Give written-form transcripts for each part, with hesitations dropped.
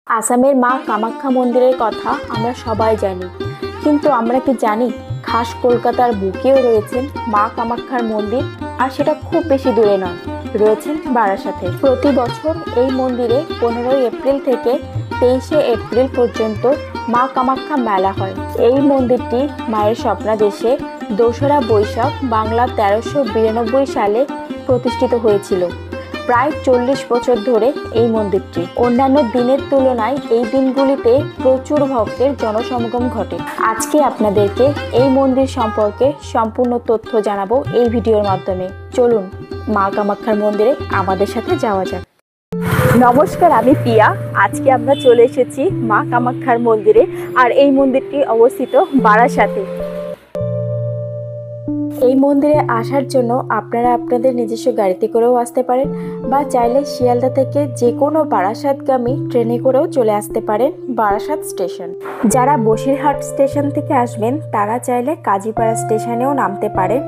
আসামের মা কামাখ্যা মন্দিরের কথা আমরা সবাই জানি, কিন্তু আমরা কি জানি খাস কলকাতার বুকেও রয়েছেন মা কামাখ্যার মন্দির, আর সেটা খুব বেশি দূরে নয়, রয়েছেন বারাসাতে। প্রতি বছর এই মন্দিরে 15 এপ্রিল থেকে 23 এপ্রিল পর্যন্ত মা কামাখ্যা মেলা হয়। এই মন্দিরটি মায়ের স্বপ্নাদেশে 2রা বৈশাখ বাংলা 1392 সালে প্রতিষ্ঠিত হয়েছিল। প্রায় 40 বছর ধরে এই মন্দিরটি। অন্যান্য দিনের তুলনায় এই দিনগুলিতে প্রচুর ভক্তের জনসমাগম ঘটে। আজকে আপনাদেরকে এই মন্দির সম্পর্কে সম্পূর্ণ তথ্য জানাবো এই ভিডিওর মাধ্যমে। চলুন মা কামাখ্যার মন্দিরে আমাদের সাথে যাওয়া যাক। নমস্কার, আমি পিয়া। আজকে আমরা চলে এসেছি মা কামাখ্যার মন্দিরে, আর এই মন্দিরটি অবস্থিত বারাসাতে। এই মন্দিরে আসার জন্য আপনারা আপনাদের নিজস্ব গাড়িতে করেও আসতে পারেন, বা চাইলে শিয়ালদা থেকে যে কোনো বারাসাতগামী ট্রেনে করেও চলে আসতে পারেন বারাসাত স্টেশন। যারা বসিরহাট স্টেশন থেকে আসবেন তারা চাইলে কাজীপাড়া স্টেশনেও নামতে পারেন।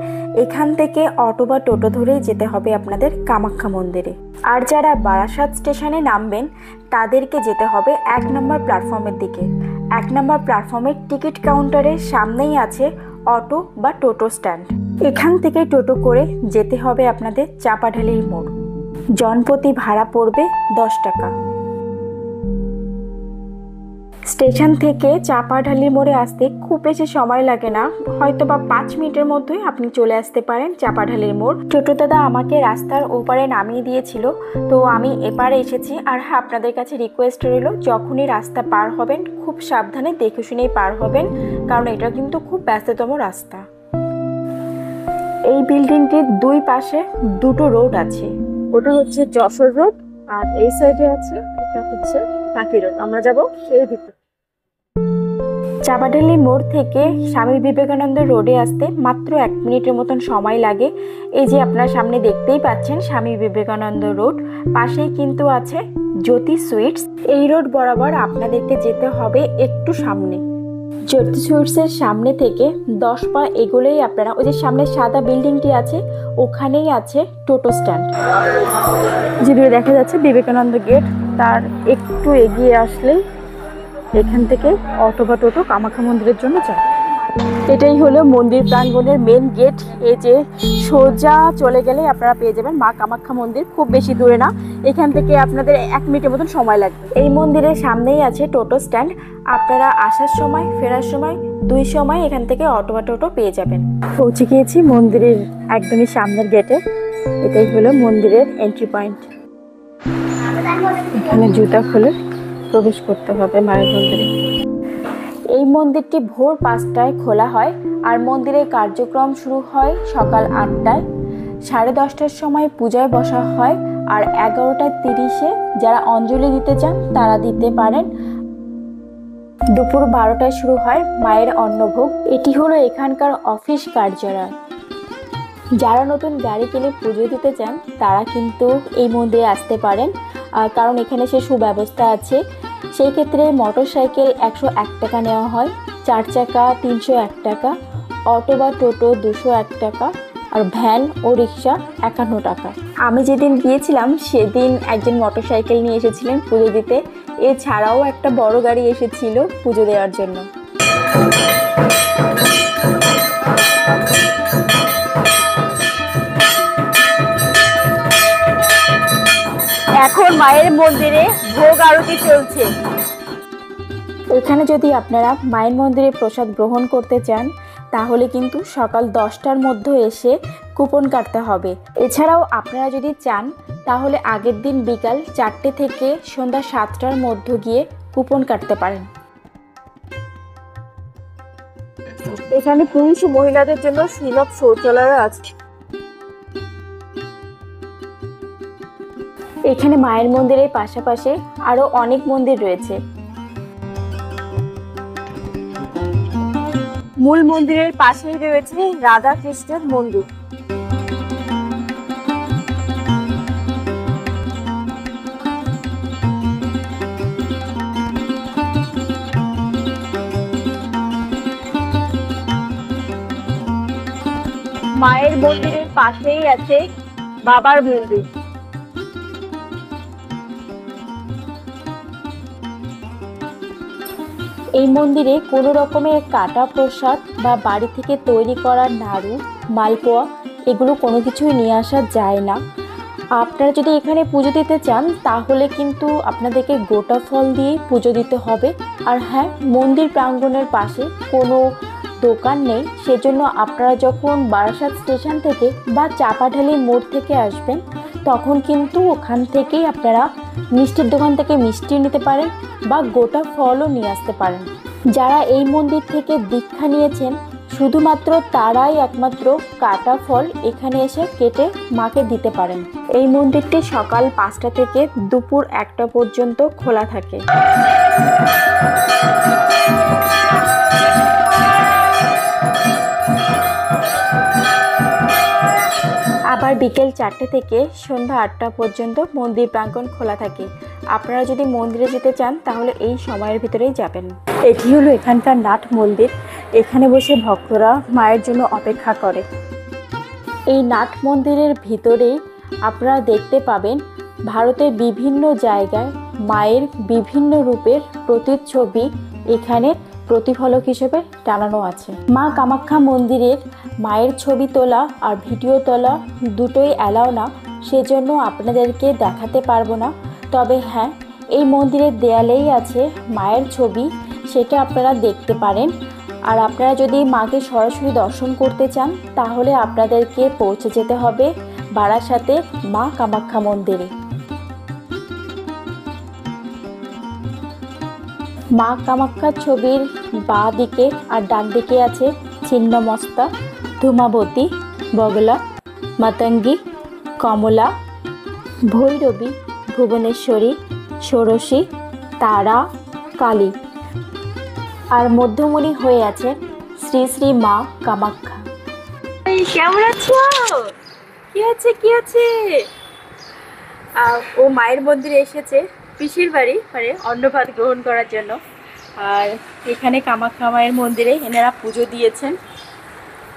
এখান থেকে অটো বা টোটো ধরেই যেতে হবে আপনাদের কামাখ্যা মন্দিরে। আর যারা বারাসাত স্টেশনে নামবেন তাদেরকে যেতে হবে 1 নম্বর প্ল্যাটফর্মের দিকে। 1 নম্বর প্ল্যাটফর্মের টিকিট কাউন্টারের সামনেই আছে অটো বা টোটো স্ট্যান্ড। এখান থেকে টোটো করে যেতে হবে আপনাদের চাপাঢালির মোড়। জনপ্রতি ভাড়া পড়বে 10 টাকা। স্টেশন থেকে চাপাঢালির মোড়ে আসতে খুব বেশি সময় লাগে না, হয়তো বা 5 মিনিটের মধ্যেই আপনি চলে আসতে পারেন চাপাঢালির মোড়। টোটো দাদা আমাকে রাস্তার ওপারে নামিয়ে দিয়েছিল, তো আমি এপারে এসেছি। আর হ্যাঁ, আপনাদের কাছে রিকোয়েস্ট রইল, যখনই রাস্তা পার হবেন খুব সাবধানে দেখে শুনেই পার হবেন, কারণ এটা কিন্তু খুব ব্যস্ততম রাস্তা। এই বিল্ডিংটির 2 পাশে 2টো রোড আছে। ওটা হচ্ছে যশোর রোড, আর এই সাইডে আছে এটা হচ্ছে কাকি রোড। আমরা যাব এই দিকে। চাপাঢালি মোড় থেকে স্বামী বিবেকানন্দ রোডে আসতে মাত্র 1 মিনিটের মতন সময় লাগে। এই যে আপনার সামনে দেখতেই পাচ্ছেন স্বামী বিবেকানন্দ রোড, পাশেই কিন্তু আছে জ্যোতি সুইটস। এই রোড বরাবর আপনাদেরকে যেতে হবে একটু সামনে। জ্যোতি সুইটসের সামনে থেকে 10 পা এগোলেই আপনারা ওই যে সামনে সাদা বিল্ডিংটি আছে, ওখানেই আছে টোটো স্ট্যান্ড। যেদিকে দেখা যাচ্ছে বিবেকানন্দ গেট, তার একটু এগিয়ে আসলেই এখান থেকে অটো বা টোটো কামাখ্যা মন্দিরের জন্য যায়। এটাই হলো মন্দির প্রাঙ্গণের মেন গেট। এই যে সোজা চলে গেলে আপনারা পেয়ে যাবেন মা কামাখ্যা মন্দির। খুব বেশি দূরে না, এখান থেকে আপনাদের 1 মিনিটের মতন সময় লাগবে। এই মন্দিরের সামনেই আছে টোটো স্ট্যান্ড। আপনারা আসার সময় ফেরার সময় 2 সময় এখান থেকে অটো বা টোটো পেয়ে যাবেন। পৌঁছে গিয়েছি মন্দিরের একদমই সামনের গেটে। এটাই হলো মন্দিরের এন্ট্রি পয়েন্ট। এখানে জুতা খুলে প্রবেশ করতে হবে মায়ের মন্দিরে। এই মন্দিরটি ভোর 5টায় খোলা হয়, আর মন্দিরের কার্যক্রম শুরু হয় সকাল 8টায়। 10:30টার সময় পূজায় বসা হয়, আর 11:30-এ যারা অঞ্জলি দিতে চান তারা দিতে পারেন। দুপুর 12টায় শুরু হয় মায়ের অন্নভোগ। এটি হলো এখানকার অফিস কার্যালয়। যারা নতুন গাড়ি কিনে পুজো দিতে চান তারা কিন্তু এই মন্দিরে আসতে পারেন, কারণ এখানে সে সুব্যবস্থা আছে। সেই ক্ষেত্রে মোটরসাইকেল 101 টাকা নেওয়া হয়, 4 চাকা 301 টাকা, অটো বা টোটো 201 টাকা, আর ভ্যান ও রিক্সা 51 টাকা। আমি যেদিন গিয়েছিলাম সেদিন একজন মোটরসাইকেল নিয়ে এসেছিলেন পুজো দিতে। এছাড়াও একটা বড় গাড়ি এসেছিল পুজো দেওয়ার জন্য। এখন মায়ের মন্দিরে ভোগ আরতি চলছে। এখানে যদি আপনারা মায়ের মন্দিরে প্রসাদ গ্রহণ করতে চান তাহলে কিন্তু সকাল 10টার মধ্যে এসে কুপন কাটতে হবে। এছাড়াও আপনারা যদি চান তাহলে আগের দিন বিকাল 4টে থেকে সন্ধ্যা 7টার মধ্যে গিয়ে কুপন কাটতে পারেন। এখানে পুরুষ ও মহিলাদের জন্য সুলভ শৌচালয় আছে। এখানে মায়ের মন্দিরের পাশাপাশি আরো অনেক মন্দির রয়েছে। মূল মন্দিরের পাশেই রয়েছে রাধা কৃষ্ণের মন্দির। মায়ের মন্দিরের পাশেই আছে বাবার মন্দির। এই মন্দিরে কোনো রকমের কাটা প্রসাদ বা বাড়ি থেকে তৈরি করা নাড়ু, মালপোয়া এগুলো কোনো কিছুই নিয়ে আসা যায় না। আপনারা যদি এখানে পুজো দিতে চান তাহলে কিন্তু আপনাদেরকে গোটা ফল দিয়ে পুজো দিতে হবে। আর হ্যাঁ, মন্দির প্রাঙ্গণের পাশে কোনো দোকান নেই, সেজন্য আপনারা যখন বারাসাত স্টেশন থেকে বা চাপাঢালি মোড় থেকে আসবেন তখন কিন্তু ওখান থেকেই আপনারা মিষ্টির দোকান থেকে মিষ্টি নিতে পারেন বা গোটা ফলও নিয়ে আসতে পারেন। যারা এই মন্দির থেকে দীক্ষা নিয়েছেন শুধুমাত্র তারাই একমাত্র কাটা ফল এখানে এসে কেটে মাকে দিতে পারেন। এই মন্দিরটি সকাল 5টা থেকে দুপুর 1টা পর্যন্ত খোলা থাকে। আবার বিকেল 4টে থেকে সন্ধ্যা 8টা পর্যন্ত মন্দির প্রাঙ্গণ খোলা থাকে। আপনারা যদি মন্দিরে যেতে চান তাহলে এই সময়ের ভিতরেই যাবেন। এটি হলো এখানকার নাট মন্দির। এখানে বসে ভক্তরা মায়ের জন্য অপেক্ষা করে। এই নাট মন্দিরের ভিতরেই আপনারা দেখতে পাবেন ভারতের বিভিন্ন জায়গায় মায়ের বিভিন্ন রূপের প্রতিচ্ছবি এখানে প্রতিফলক হিসেবে টানানো আছে। মা কামাখ্যা মন্দিরের মায়ের ছবি তোলা আর ভিডিও তোলা দুটোই অ্যালাও না, সেজন্য আপনাদেরকে দেখাতে পারবো না। তবে হ্যাঁ, এই মন্দিরের দেয়ালেই আছে মায়ের ছবি, সেটা আপনারা দেখতে পারেন। আর আপনারা যদি মাকে সরাসরি দর্শন করতে চান তাহলে আপনাদেরকে পৌঁছে যেতে হবে বারাসাতে মা কামাখ্যা মন্দিরে। মা কামাখ্যার ছবির বাঁ দিকে আর ডান দিকে আছে ছিন্নমস্তা, ধূমাবতী, বগলা, মাতঙ্গী, কমলা, ভৈরবী, ভুবনেশ্বরী, ষোড়শী, তারা, কালী। আর মধ্যমণি হয়ে আছে শ্রী শ্রী মা কামাখ্যা। কেমন আছো? কি আছে? ও মায়ের মন্দিরে এসেছে পিসির বাড়ি, মানে অন্নভাত গ্রহণ করার জন্য। আর এখানে কামাখ্যা মায়ের মন্দিরে এনারা পুজো দিয়েছেন,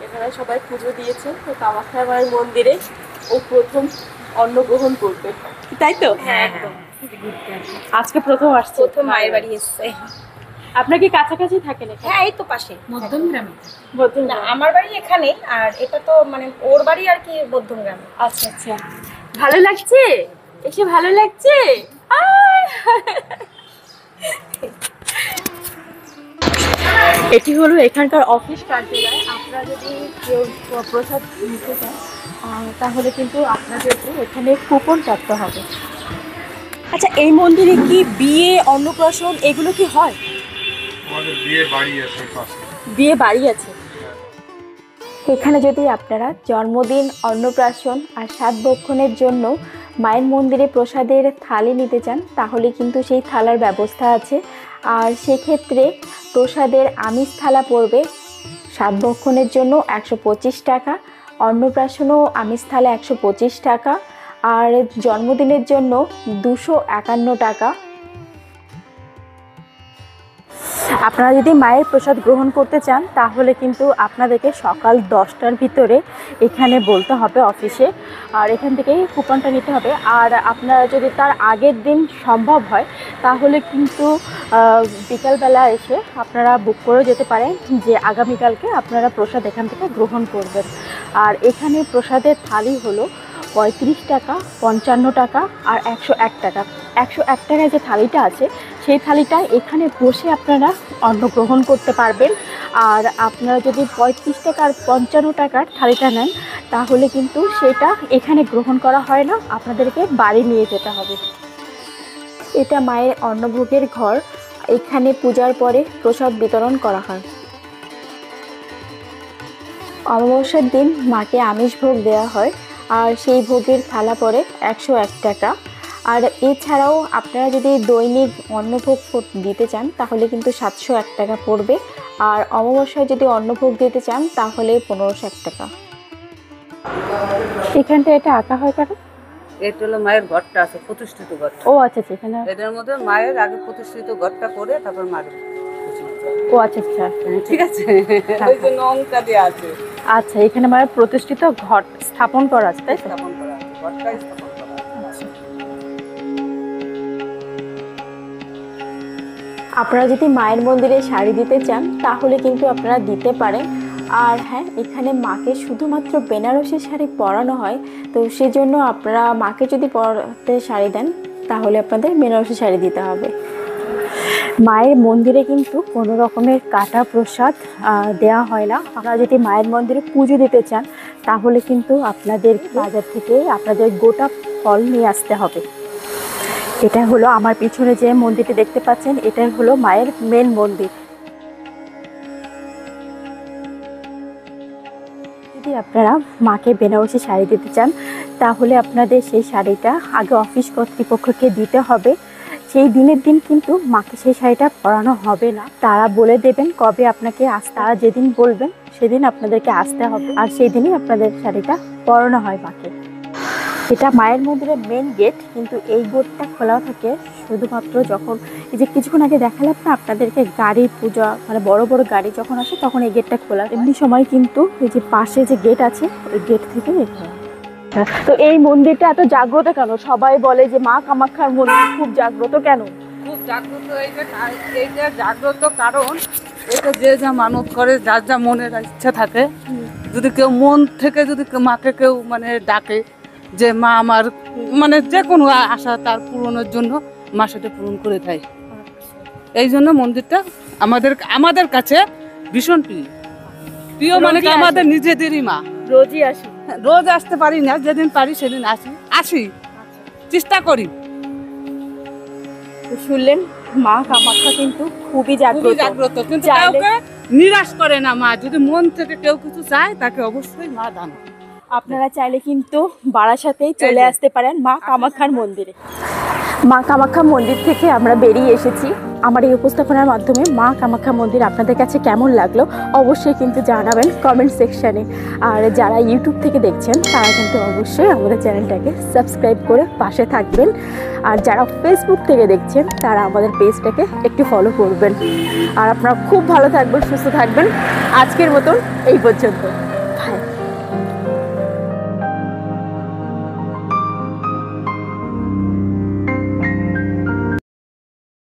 এনারা সবাই পুজো দিয়েছেন। তো কামাখ্যা মায়ের মন্দিরে ও প্রথম অন্ন গ্রহণ করবে, তাই তো? হ্যাঁ, একদম। আজকে প্রথম আসছে, প্রথম মায়ের বাড়ি এসছে। আপনার কি কাছাকাছি থাকেন? হ্যাঁ, এই তো পাশে মধ্যমগ্রামে। না, আমার বাড়ি এখানে, আর এটা তো মানে ওর বাড়ি আর কি মধ্যমগ্রামে। আচ্ছা আচ্ছা, ভালো লাগছে এসে? ভালো লাগছে? এটি হলো এখানকার অফিস কার্যালয়। আপনারা যদি কেউ প্রসাদ নিতে চান তাহলে কিন্তু আপনাদেরকে এখানে কুপন কাটতে হবে। আচ্ছা, এই মন্দিরে কি বিয়ে, অন্নপ্রাশন এগুলো কি হয়? আমাদের বিয়ে বাড়ি আছে পাশে। বিয়ে বাড়ি আছে এখানে। যদি আপনারা জন্মদিন, অন্নপ্রাশন আর সাত ভক্ষণের জন্য মায়ের মন্দিরে প্রসাদের থালি নিতে চান তাহলে কিন্তু সেই থালার ব্যবস্থা আছে। আর সেক্ষেত্রে প্রসাদের আমিষ থালা পড়বে সাত ভক্ষণের জন্য 125 টাকা, অন্নপ্রাশনও আমিষ থালা 125 টাকা, আর জন্মদিনের জন্য 251 টাকা। আপনারা যদি মায়ের প্রসাদ গ্রহণ করতে চান তাহলে কিন্তু আপনাদেরকে সকাল 10টার ভিতরে এখানে বলতে হবে অফিসে, আর এখান থেকেই কুপনটা নিতে হবে। আর আপনারা যদি তার আগের দিন সম্ভব হয় তাহলে কিন্তু বিকালবেলা এসে আপনারা বুক করে যেতে পারেন যে আগামীকালকে আপনারা প্রসাদ এখান থেকে গ্রহণ করবেন। আর এখানে প্রসাদের থালি হলো 35 টাকা, 55 টাকা আর 101 টাকা। 101 টাকায় যে থালিটা আছে সেই থালিটা এখানে বসে আপনারা অন্ন গ্রহণ করতে পারবেন। আর আপনারা যদি 35 টাকা আর 55 টাকার থালিটা নেন তাহলে কিন্তু সেটা এখানে গ্রহণ করা হয় না, আপনাদেরকে বাড়ি নিয়ে যেতে হবে। এটা মায়ের অন্নভোগের ঘর, এখানে পূজার পরে প্রসাদ বিতরণ করা হয়। অমাবস্যার দিন মাকে আমিষ ভোগ দেওয়া হয় আর সেই ভোগের থালা পড়ে 101 টাকা। আর এছাড়াও আপনারা যদি দৈনিক অন্নভোগ দিতে চান তাহলে কিন্তু 701 টাকা পড়বে। আর অমাবস্যায় যদি অন্নভোগ দিতে চান তাহলে 1501 টাকা। এখানটা এটা আঁকা হয় কেন? এটা হলো মায়ের ঘরটা আছে, প্রতিষ্ঠিত ঘর। ও আচ্ছা আচ্ছা, এখানে এদের মধ্যে মায়ের আগে প্রতিষ্ঠিত ঘরটা করে তারপর মায়ের। ও আচ্ছা আচ্ছা, ঠিক আছে, ওই জন্য অঙ্কটা দেওয়া আছে। আচ্ছা, এখানে মায়ের প্রতিষ্ঠিত ঘট স্থাপন করা আছে, তাই স্থাপন করা আছে, ঘরটাই স্থাপন করা আছে। আপনারা যদি মায়ের মন্দিরে শাড়ি দিতে চান তাহলে কিন্তু আপনারা দিতে পারেন। আর হ্যাঁ, এখানে মাকে শুধুমাত্র বেনারসি শাড়ি পরানো হয়, তো সেজন্য আপনারা মাকে যদি পরাতে শাড়ি দেন তাহলে আপনাদের বেনারসি শাড়ি দিতে হবে। মায়ের মন্দিরে কিন্তু কোনো রকমের কাটা প্রসাদ দেওয়া হয় না। আপনারা যদি মায়ের মন্দিরে পুজো দিতে চান তাহলে কিন্তু আপনাদের বাজার থেকে আপনাদের গোটা ফল নিয়ে আসতে হবে। এটা হলো আমার পিছনে যে মন্দিরটি দেখতে পাচ্ছেন, এটাই হলো মায়ের মেন মন্দির। যদি আপনারা মাকে বেনারসি শাড়ি দিতে চান তাহলে আপনাদের সেই শাড়িটা আগে অফিস কর্তৃপক্ষকে দিতে হবে। সেই দিনের দিন কিন্তু মাকে সেই শাড়িটা পরানো হবে না, তারা বলে দেবেন কবে আপনাকে তারা যেদিন বলবেন সেদিন আপনাদেরকে আসতে হবে, আর সেই দিনই আপনাদের শাড়িটা পরানো হয় মাকে। এটা মায়ের মন্দিরের মেন গেট, কিন্তু এই গেটটা খোলা থাকে শুধুমাত্র যখন এই যে কিছুক্ষণ আগে দেখালাম না আপনাদেরকে গাড়ি পূজা, মানে বড় বড় গাড়ি যখন আসে তখন এই গেটটা খোলা। এমনি সময় কিন্তু এই যে পাশে যে গেট আছে ওই গেট থেকে খোলা। তো এই মন্দিরটা এত জাগ্রত কেন? সবাই বলে যে মা কামাখ্যার মন্দির খুব জাগ্রত কেন? খুব জাগ্রত এইটা জাগ্রত কারণ এটা যে যা মানত করে, যার যা মনের ইচ্ছা থাকে, যদি কেউ মন থেকে যদি মাকে কেউ মানে ডাকে যে মা আমার মানে যে কোনো আশা তার পূরণের জন্য মা সেটা পূরণ করে দেয়। এই জন্য মন্দিরটা আমাদের কাছে ভীষণ প্রিয় মানে কি আমাদের নিজেদেরই মা। রোজই আসি? রোজ আসতে পারি না, যেদিন পারি সেদিন আসি, চেষ্টা করি। শুনলেন, মা কামাখ্যা কিন্তু খুবই জাগ্রত, কিন্তু কাউকে নিরাশ করে না মা। যদি মন থেকে কেউ কিছু চায় তাকে অবশ্যই মা দান। আপনারা চাইলে কিন্তু বারাসাতেই চলে আসতে পারেন মা কামাখ্যার মন্দিরে। মা কামাখ্যা মন্দির থেকে আমরা বেরিয়ে এসেছি। আমার এই উপস্থাপনার মাধ্যমে মা কামাখ্যা মন্দির আপনাদের কাছে কেমন লাগলো অবশ্যই কিন্তু জানাবেন কমেন্ট সেকশানে। আর যারা ইউটিউব থেকে দেখছেন তারা কিন্তু অবশ্যই আমাদের চ্যানেলটাকে সাবস্ক্রাইব করে পাশে থাকবেন। আর যারা ফেসবুক থেকে দেখছেন তারা আমাদের পেজটাকে একটু ফলো করবেন। আর আপনারা খুব ভালো থাকবেন, সুস্থ থাকবেন। আজকের মতন এই পর্যন্ত।